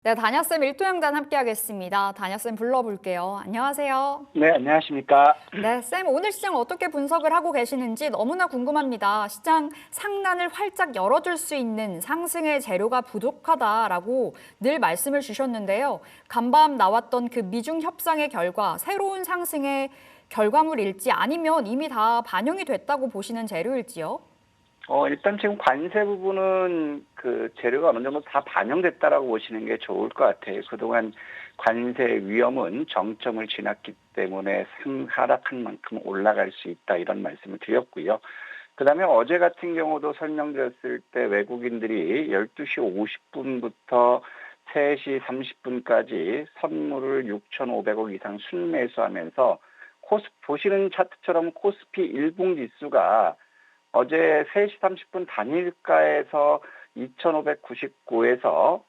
네, 다녀쌤 일도영단 함께하겠습니다. 다녀쌤 불러볼게요. 안녕하세요. 네, 안녕하십니까. 네, 쌤 오늘 시장 어떻게 분석을 하고 계시는지 너무나 궁금합니다. 시장 상단을 활짝 열어줄 수 있는 상승의 재료가 부족하다라고 늘 말씀을 주셨는데요. 간밤 나왔던 그 미중 협상의 결과 새로운 상승의 결과물일지 아니면 이미 다 반영이 됐다고 보시는 재료일지요? 일단 지금 관세 부분은 그 재료가 어느 정도 다 반영됐다라고 보시는 게 좋을 것 같아요. 그동안 관세 위험은 정점을 지났기 때문에 하락한 만큼 올라갈 수 있다 이런 말씀을 드렸고요. 그다음에 어제 같은 경우도 설명드렸을 때 외국인들이 12시 50분부터 3시 30분까지 선물을 6,500억 이상 순매수하면서 보시는 차트처럼 코스피 일봉 지수가 어제 3시 30분 단일가에서 2,599에서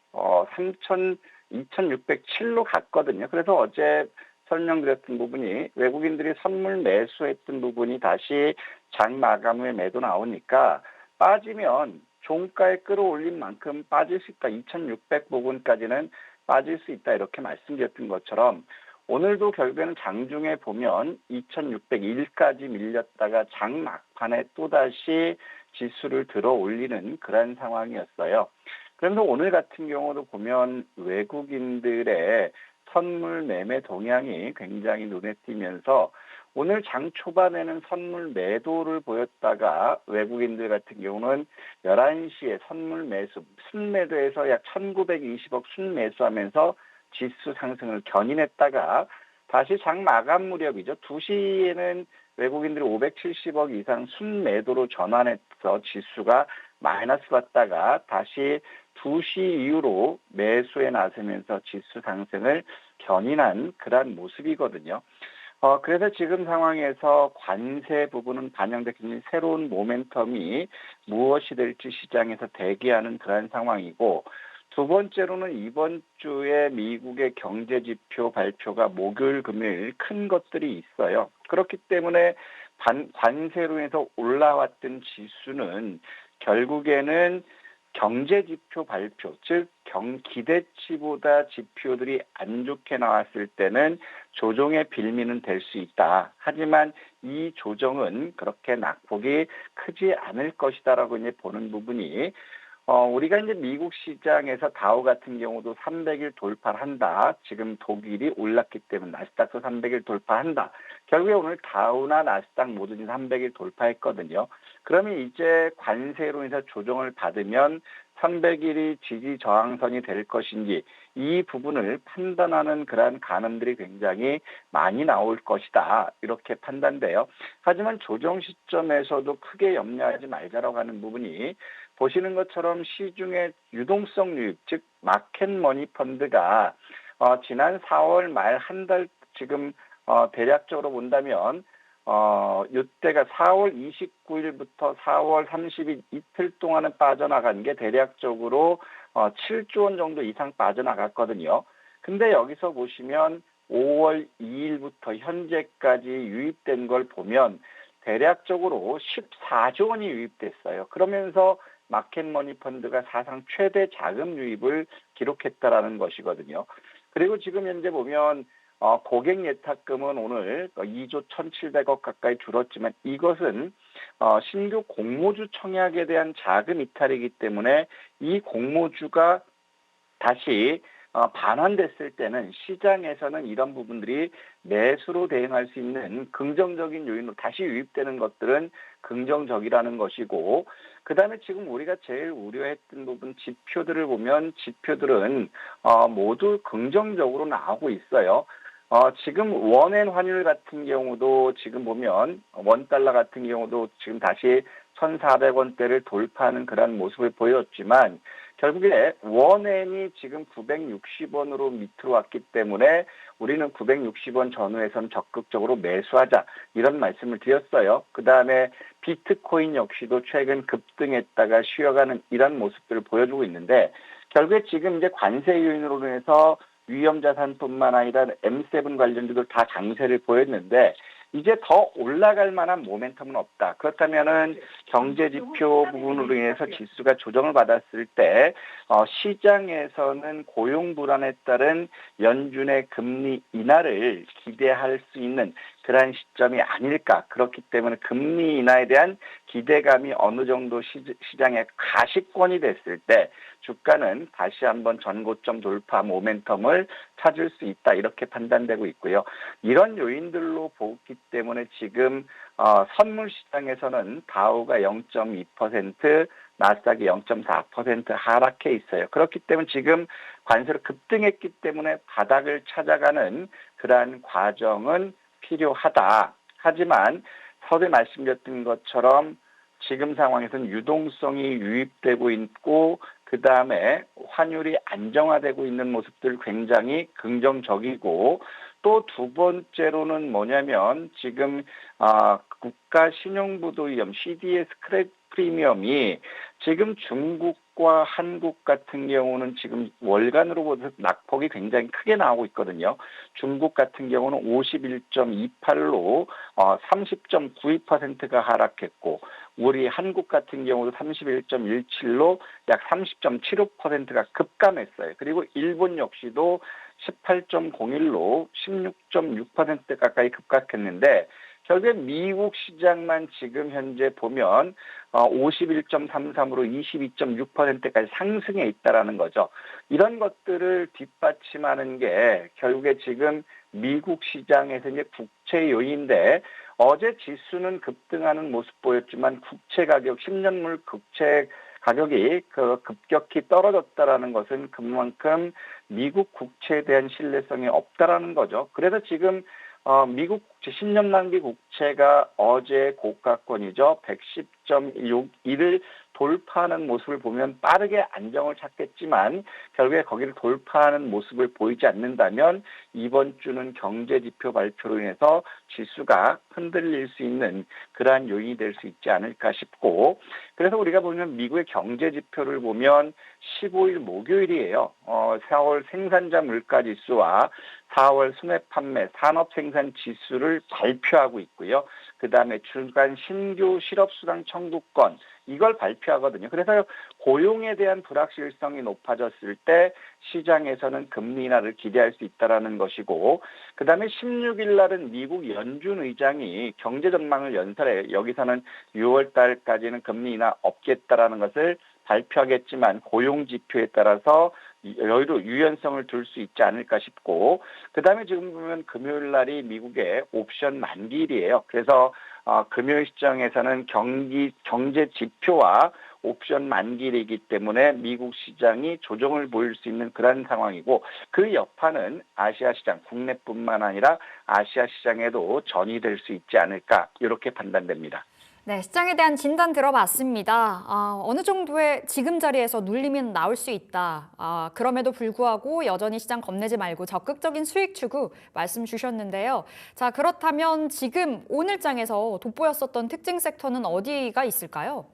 2,607로 갔거든요. 그래서 어제 설명드렸던 부분이 외국인들이 선물 매수했던 부분이 다시 장 마감 후에 매도 나오니까 빠지면 종가에 끌어올린 만큼 빠질 수 있다. 2,600 부분까지는 빠질 수 있다. 이렇게 말씀드렸던 것처럼 오늘도 결국에는 장중에 보면 2,601까지 밀렸다가 장 막판에 또다시 지수를 들어 올리는 그런 상황이었어요. 그런데 오늘 같은 경우도 보면 외국인들의 선물 매매 동향이 굉장히 눈에 띄면서 오늘 장 초반에는 선물 매도를 보였다가 외국인들 같은 경우는 11시에 선물 매수, 순매도에서 약 1,920억 순매수하면서 지수 상승을 견인했다가 다시 장 마감 무렵이죠. 2시에는 외국인들이 570억 이상 순매도로 전환해서 지수가 마이너스 갔다가 다시 2시 이후로 매수에 나서면서 지수 상승을 견인한 그러한 모습이거든요. 그래서 지금 상황에서 관세 부분은 반영됐기 새로운 모멘텀이 무엇이 될지 시장에서 대기하는 그런 상황이고 두 번째로는 이번 주에 미국의 경제 지표 발표가 목요일, 금요일 큰 것들이 있어요. 그렇기 때문에 관세로 해서 올라왔던 지수는 결국에는 경제 지표 발표, 즉 기대치보다 지표들이 안 좋게 나왔을 때는 조정의 빌미는 될 수 있다. 하지만 이 조정은 그렇게 낙폭이 크지 않을 것이다라고 이제 보는 부분이 우리가 이제 미국 시장에서 다우 같은 경우도 300일 돌파를 한다. 지금 독일이 올랐기 때문에 나스닥도 300일 돌파한다. 결국에 오늘 다우나 나스닥 모두 300일 돌파했거든요. 그러면 이제 관세로 인해서 조정을 받으면 300일이 지지 저항선이 될 것인지 이 부분을 판단하는 그러한 가늠들이 굉장히 많이 나올 것이다. 이렇게 판단돼요. 하지만 조정 시점에서도 크게 염려하지 말자라고 하는 부분이 보시는 것처럼 시중의 유동성 유입, 즉 마켓머니 펀드가 지난 4월 말 한 달 지금 대략적으로 본다면 이때가 4월 29일부터 4월 30일 이틀 동안은 빠져나간 게 대략적으로 7조 원 정도 이상 빠져나갔거든요. 근데 여기서 보시면 5월 2일부터 현재까지 유입된 걸 보면 대략적으로 14조 원이 유입됐어요. 그러면서 마켓머니 펀드가 사상 최대 자금 유입을 기록했다라는 것이거든요. 그리고 지금 현재 보면 고객 예탁금은 오늘 2조 1,700억 가까이 줄었지만 이것은 신규 공모주 청약에 대한 자금 이탈이기 때문에 이 공모주가 다시 반환됐을 때는 시장에서는 이런 부분들이 매수로 대응할 수 있는 긍정적인 요인으로 다시 유입되는 것들은 긍정적이라는 것이고 그다음에 지금 우리가 제일 우려했던 부분 지표들을 보면 지표들은 모두 긍정적으로 나오고 있어요. 지금 원엔 환율 같은 경우도 지금 보면 원달러 같은 경우도 지금 다시 1,400원대를 돌파하는 그런 모습을 보였지만 결국에 원엔이 지금 960원으로 밑으로 왔기 때문에 우리는 960원 전후에선 적극적으로 매수하자 이런 말씀을 드렸어요. 그다음에 비트코인 역시도 최근 급등했다가 쉬어가는 이런 모습들을 보여주고 있는데 결국에 지금 이제 관세 요인으로 인해서 위험자산뿐만 아니라 M7 관련주도 다 강세를 보였는데 이제 더 올라갈 만한 모멘텀은 없다. 그렇다면은 경제 지표 부분으로 인해서 지수가 조정을 받았을 때 시장에서는 고용 불안에 따른 연준의 금리 인하를 기대할 수 있는 그러한 시점이 아닐까. 그렇기 때문에 금리 인하에 대한 기대감이 어느 정도 시장의 가시권이 됐을 때 주가는 다시 한번 전고점 돌파 모멘텀을 찾을 수 있다. 이렇게 판단되고 있고요. 이런 요인들로 보기 때문에 지금 선물 시장에서는 다우가 0.2%, 나스닥이 0.4% 하락해 있어요. 그렇기 때문에 지금 관세로 급등했기 때문에 바닥을 찾아가는 그러한 과정은 필요하다. 하지만 서두에 말씀드렸던 것처럼 지금 상황에서는 유동성이 유입되고 있고 그 다음에 환율이 안정화되고 있는 모습들 굉장히 긍정적이고 또 두 번째로는 뭐냐면 지금 국가 신용부도위험 CDS 크레딧 프리미엄이 지금 중국과 한국 같은 경우는 지금 월간으로 보면 낙폭이 굉장히 크게 나오고 있거든요. 중국 같은 경우는 51.28로 30.92%가 하락했고 우리 한국 같은 경우도 31.17로 약 30.75%가 급감했어요. 그리고 일본 역시도 18.01로 16.6% 가까이 급락했는데 결국에 미국 시장만 지금 현재 보면 51.33으로 22.6%까지 상승해 있다라는 거죠. 이런 것들을 뒷받침하는 게 결국에 지금 미국 시장에서 이제 국채 요인인데 어제 지수는 급등하는 모습 보였지만 국채 가격 10년물 국채 가격이 급격히 떨어졌다라는 것은 그만큼 미국 국채에 대한 신뢰성이 없다라는 거죠. 그래서 지금 미국 국채 10년 만기 국채가 어제 고가권이죠. 110.61을 돌파하는 모습을 보면 빠르게 안정을 찾겠지만 결국에 거기를 돌파하는 모습을 보이지 않는다면 이번 주는 경제 지표 발표로 인해서 지수가 흔들릴 수 있는 그러한 요인이 될 수 있지 않을까 싶고 그래서 우리가 보면 미국의 경제 지표를 보면 15일 목요일이에요. 4월 생산자 물가 지수와 4월 수매 판매 산업 생산 지수를 발표하고 있고요. 그다음에 주간 신규 실업수당 청구권 이걸 발표하거든요. 그래서 고용에 대한 불확실성이 높아졌을 때 시장에서는 금리 인하를 기대할 수 있다라는 것이고 그다음에 16일 날은 미국 연준 의장이 경제 전망을 연설해 여기서는 6월 달까지는 금리 인하 없겠다라는 것을 발표하겠지만 고용 지표에 따라서 여유로 유연성을 둘 수 있지 않을까 싶고 그다음에 지금 보면 금요일 날이 미국의 옵션 만기일이에요. 그래서 금요일 시장에서는 경제 지표와 옵션 만기일이기 때문에 미국 시장이 조정을 보일 수 있는 그런 상황이고 그 여파는 아시아 시장 국내뿐만 아니라 아시아 시장에도 전이될 수 있지 않을까 이렇게 판단됩니다. 네, 시장에 대한 진단 들어봤습니다. 어느 정도의 지금 자리에서 눌림은 나올 수 있다. 그럼에도 불구하고 여전히 시장 겁내지 말고 적극적인 수익 추구 말씀 주셨는데요. 자, 그렇다면 지금 오늘장에서 돋보였었던 특징 섹터는 어디가 있을까요?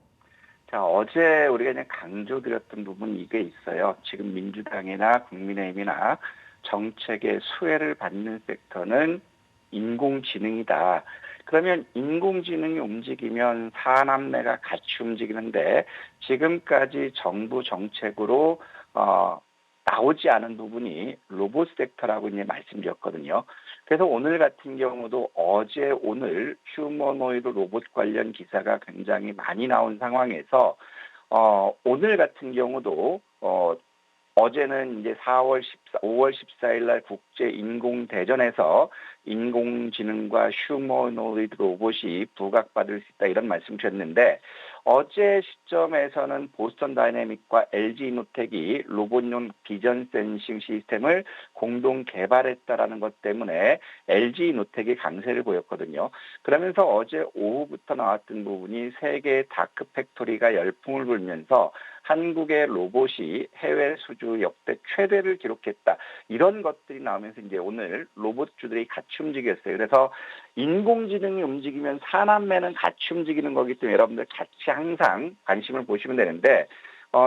자, 어제 우리가 그냥 강조드렸던 부분이 이게 있어요. 지금 민주당이나 국민의힘이나 정책의 수혜를 받는 섹터는 인공지능이다. 그러면 인공지능이 움직이면 사남매가 같이 움직이는데 지금까지 정부 정책으로 나오지 않은 부분이 로봇 섹터라고 이제 말씀드렸거든요. 그래서 오늘 같은 경우도 어제 오늘 휴머노이드 로봇 관련 기사가 굉장히 많이 나온 상황에서 오늘 같은 경우도 어제는 이제 5월 14일 날 국제 인공 대전에서 인공지능과 휴머노이드 로봇이 부각받을 수 있다 이런 말씀 주셨는데 어제 시점에서는 보스턴 다이내믹과 LG 이노텍이 로봇용 비전 센싱 시스템을 공동 개발했다라는 것 때문에 LG 이노텍이 강세를 보였거든요. 그러면서 어제 오후부터 나왔던 부분이 세계 다크 팩토리가 열풍을 불면서 한국의 로봇이 해외 수주 역대 최대를 기록했다. 이런 것들이 나오면서 이제 오늘 로봇주들이 같이 움직였어요. 그래서 인공지능이 움직이면 사남매는 같이 움직이는 거기 때문에 여러분들 같이 항상 관심을 보시면 되는데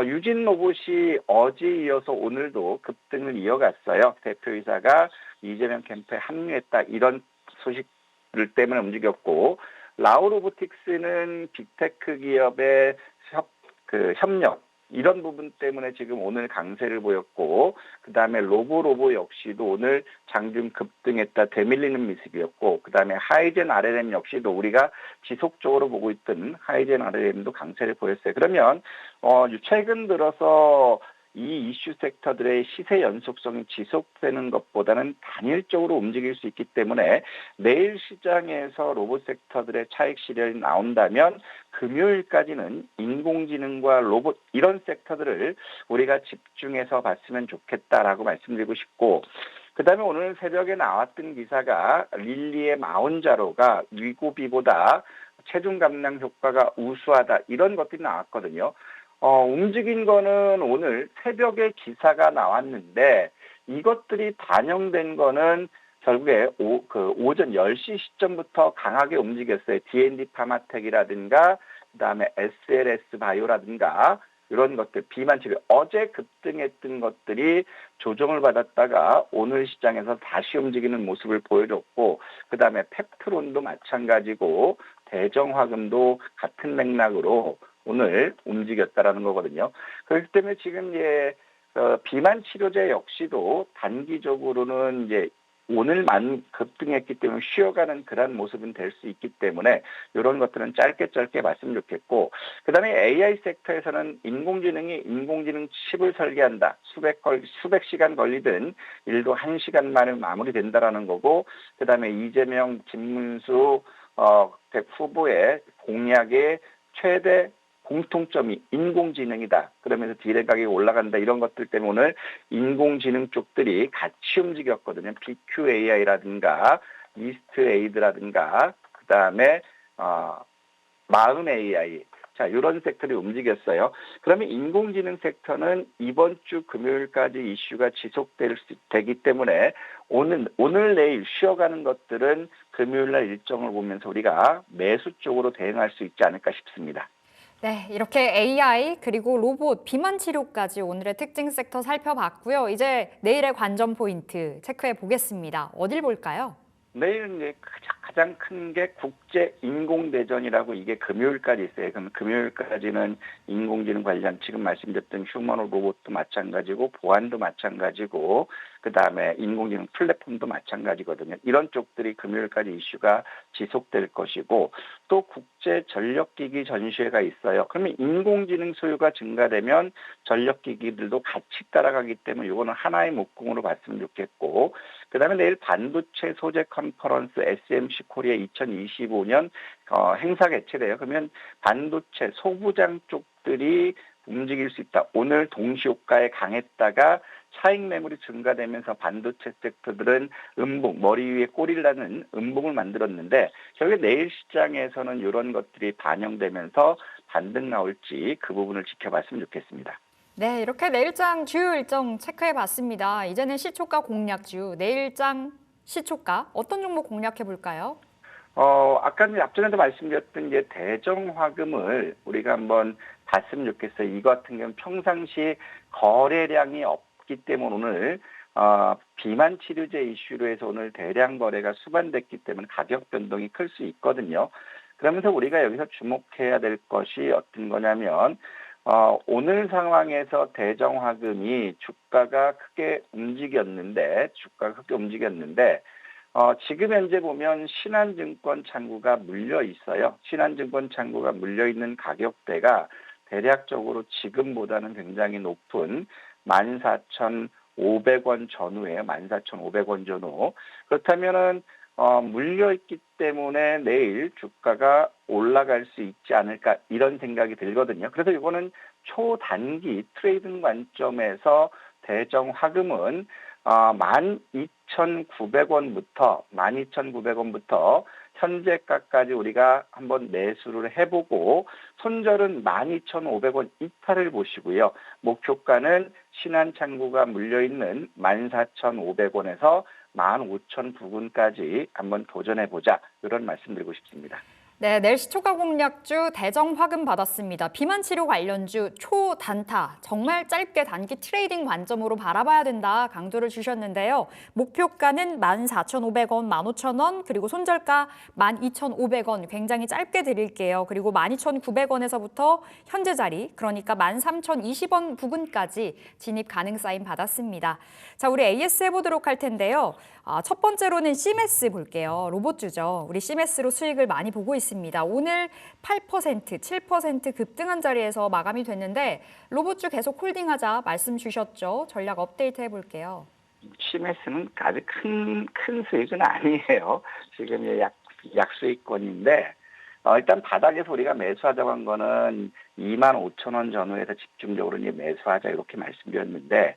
유진 로봇이 어제 이어서 오늘도 급등을 이어갔어요. 대표이사가 이재명 캠프에 합류했다. 이런 소식 때문에 움직였고, 라오 로보틱스는 빅테크 기업의 협력 이런 부분 때문에 지금 오늘 강세를 보였고, 그 다음에 로보 역시도 오늘 장중 급등했다 되밀리는 모습이었고, 그 다음에 하이젠 RLM 역시도 우리가 지속적으로 보고 있던 하이젠 RLM도 강세를 보였어요. 그러면 최근 들어서 이 이슈 섹터들의 시세 연속성이 지속되는 것보다는 단일적으로 움직일 수 있기 때문에 내일 시장에서 로봇 섹터들의 차익 실현이 나온다면 금요일까지는 인공지능과 로봇 이런 섹터들을 우리가 집중해서 봤으면 좋겠다라고 말씀드리고 싶고, 그 다음에 오늘 새벽에 나왔던 기사가 릴리의 마운자로가 위고비보다 체중 감량 효과가 우수하다 이런 것들이 나왔거든요. 움직인 거는 오늘 새벽에 기사가 나왔는데 이것들이 반영된 거는 결국에 오전 10시 시점부터 강하게 움직였어요. D&D 파마텍이라든가 그다음에 SLS 바이오라든가 이런 것들 비만 치료 어제 급등했던 것들이 조정을 받았다가 오늘 시장에서 다시 움직이는 모습을 보여줬고, 그다음에 펩트론도 마찬가지고 대정화금도 같은 맥락으로 오늘 움직였다라는 거거든요. 그렇기 때문에 지금 비만 치료제 역시도 단기적으로는 오늘만 급등했기 때문에 쉬어가는 그런 모습은 될 수 있기 때문에 이런 것들은 짧게 말씀 좋겠고, 그다음에 AI 섹터에서는 인공지능 칩을 설계한다. 수백 시간 걸리든 일도 1시간 만에 마무리된다라는 거고, 그다음에 이재명, 김문수 후보의 공약의 최대 공통점이 인공지능이다. 그러면서 디램 가격이 올라간다. 이런 것들 때문에 오늘 인공지능 쪽들이 같이 움직였거든요. BQAI라든가 이스트에이드라든가 그다음에 마흔 AI. 자, 이런 섹터들이 움직였어요. 그러면 인공지능 섹터는 이번 주 금요일까지 이슈가 지속되기 때문에 오늘 내일 쉬어가는 것들은 금요일날 일정을 보면서 우리가 매수 쪽으로 대응할 수 있지 않을까 싶습니다. 네, 이렇게 AI 그리고 로봇, 비만 치료까지 오늘의 특징 섹터 살펴봤고요. 이제 내일의 관전 포인트 체크해 보겠습니다. 어딜 볼까요? 내일은 가장 큰 게 국제 인공대전이라고 이게 금요일까지 있어요. 그럼 금요일까지는 인공지능 관련 지금 말씀드렸던 휴머노 로봇도 마찬가지고 보안도 마찬가지고 그다음에 인공지능 플랫폼도 마찬가지거든요. 이런 쪽들이 금요일까지 이슈가 지속될 것이고, 또 국제 전력기기 전시회가 있어요. 그러면 인공지능 소유가 증가되면 전력기기들도 같이 따라가기 때문에 이거는 하나의 목공으로 봤으면 좋겠고, 그다음에 내일 반도체 소재 컨퍼런스 SMC 코리아 2025년 행사 개최돼요. 그러면 반도체 소부장 쪽들이 움직일 수 있다. 오늘 동시효과에 강했다가 차익 매물이 증가되면서 반도체 섹터들은 머리 위에 꼬리를 나는 음봉을 만들었는데, 결국에 내일 시장에서는 이런 것들이 반영되면서 반등 나올지 그 부분을 지켜봤으면 좋겠습니다. 네, 이렇게 내일장 주요 일정 체크해 봤습니다. 이제는 시초가 공략주, 내일장 시초가 어떤 종목 공략해 볼까요? 아까 앞전에도 말씀드렸던 대정화금을 우리가 한번 봤으면 좋겠어요. 이거 같은 경우는 평상시 거래량이 없기 때문에 오늘 비만 치료제 이슈로 해서 오늘 대량 거래가 수반됐기 때문에 가격 변동이 클 수 있거든요. 그러면서 우리가 여기서 주목해야 될 것이 어떤 거냐면 오늘 상황에서 대정화금이 주가가 크게 움직였는데 지금 현재 보면 신한증권 창구가 물려 있어요. 신한증권 창구가 물려 있는 가격대가 대략적으로 지금보다는 굉장히 높은 14,500원 전후예요. 14,500원 전후. 그렇다면은 물려 있기 때문에 내일 주가가 올라갈 수 있지 않을까 이런 생각이 들거든요. 그래서 이거는 초단기 트레이딩 관점에서 대정화금은 12,900원부터 현재가까지 우리가 한번 매수를 해보고, 손절은 12,500원 이탈을 보시고요. 목표가는 신한창구가 물려있는 14,500원에서 15,000 부근까지 한번 도전해보자, 이런 말씀드리고 싶습니다. 네, 내일 시초가 공략주 대정 화금 받았습니다. 비만 치료 관련주 초단타, 정말 짧게 단기 트레이딩 관점으로 바라봐야 된다 강조를 주셨는데요. 목표가는 14,500원, 15,000원, 그리고 손절가 12,500원 굉장히 짧게 드릴게요. 그리고 12,900원에서부터 현재 자리, 그러니까 13,020원 부근까지 진입 가능 사인 받았습니다. 자, 우리 AS 해보도록 할 텐데요. 첫 번째로는 CMS 볼게요. 로봇주죠. 우리 CMS로 수익을 많이 보고 있습니다. 오늘 8%, 7% 급등한 자리에서 마감이 됐는데 로봇주 계속 홀딩하자 말씀 주셨죠. 전략 업데이트 해볼게요. CMS는 아주 큰 수익은 아니에요. 지금 약수익권인데 일단 바닥에서 우리가 매수하자고 한 거는 25,000원 전후에서 집중적으로 이제 매수하자 이렇게 말씀드렸는데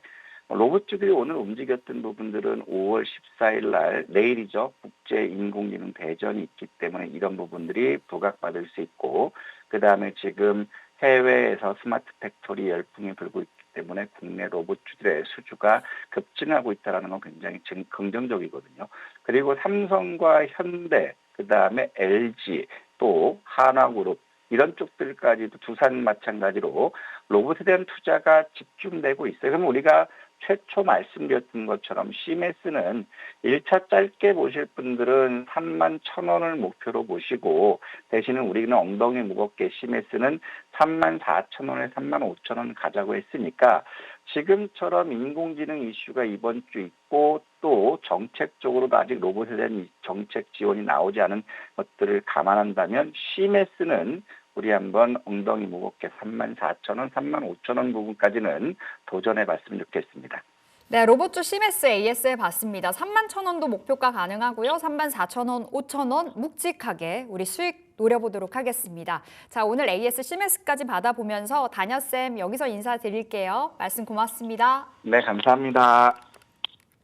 로봇주들이 오늘 움직였던 부분들은 5월 14일 날 내일이죠. 국제 인공지능 대전이 있기 때문에 이런 부분들이 부각받을 수 있고 그다음에 지금 해외에서 스마트 팩토리 열풍이 불고 있기 때문에 국내 로봇주들의 수주가 급증하고 있다는 건 굉장히 긍정적이거든요. 그리고 삼성과 현대, 그다음에 LG, 또 한화그룹 이런 쪽들까지도 두산 마찬가지로 로봇에 대한 투자가 집중되고 있어요. 그럼 우리가 최초 말씀드렸던 것처럼 CMS는 1차 짧게 보실 분들은 31,000원을 목표로 보시고 대신에 우리는 엉덩이 무겁게 CMS는 34,000원에 35,000원 가자고 했으니까 지금처럼 인공지능 이슈가 이번 주 있고 또 정책적으로도 아직 로봇에 대한 정책 지원이 나오지 않은 것들을 감안한다면 CMS는 우리 한번 엉덩이 무겁게 34,000원, 35,000원 부분까지는 도전해봤으면 좋겠습니다. 네, 로봇주 CMS AS에 봤습니다. 31,000원도 목표가 가능하고요. 34,000원, 5,000원 묵직하게 우리 수익 노려보도록 하겠습니다. 자, 오늘 AS CMS까지 받아보면서 다녀쌤 여기서 인사드릴게요. 말씀 고맙습니다. 네, 감사합니다.